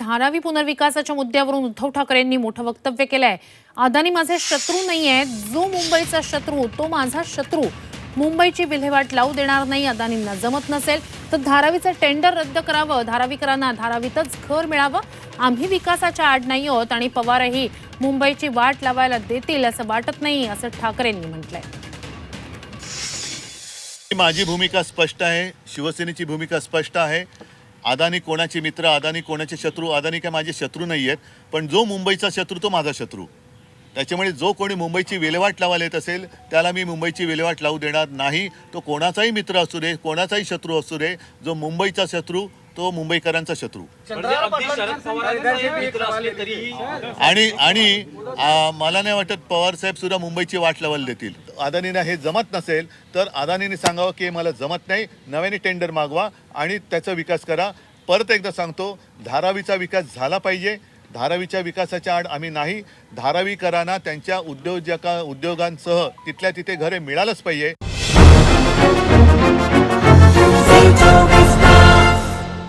धारावी पुनर्विकासाच्या मुद्द्यावरून उद्धव ठाकरेंनी मोठं वक्तव्य केलंय। अदानी माझे शत्रू नाहीये, जो मुंबईचा शत्रू तो माझा शत्रू। मुंबईची विल्हेवाट लावू देणार नाही। अदानींना जमत नसेल तर धारावीचं टेंडर रद्द करावं, धारावीकरांना धारावीतच घर मिळावं। आम्ही विकासाच्या आड नाही आहोत आणि पवारही मुंबईची वाट लावायला देतील असं वाटत नाही, असं ठाकरेंनी म्हटलंय। माझी भूमिका स्पष्ट आहे, शिवसेनेची भूमिका स्पष्ट आहे। अदानी कोणाचे मित्र, अदानी कोणाचे शत्रू, अदानी काय माझे शत्रू नाही आहेत, पण जो मुंबईचा शत्रू तो माझा शत्रू। त्याच्यामुळे जो कोणी मुंबईची विल्हेवाट लावायला येत असेल त्याला मी मुंबईची विल्हेवाट लावू देणार नाही। तो कोणाचाही मित्र असू दे, कोणाचाही शत्रू असू दे, जो मुंबईचा शत्रू तो मुंबईकरांचा शत्रू। आणि मला नाही वाटत पवार साहेब सुद्धा मुंबईची वाट लावायला देतील। अदानींना हे जमत नसेल तर अदानींनी सांगावं की मला जमत नाही, नव्याने टेंडर मागवा आणि त्याचा विकास करा। परत एकदा सांगतो, धारावीचा विकास झाला पाहिजे। धारावीच्या विकासाच्या आड आम्ही नाही। धारावीकरांना त्यांच्या उद्योगांसह तिथल्या तिथे घरे मिळालंच पाहिजे।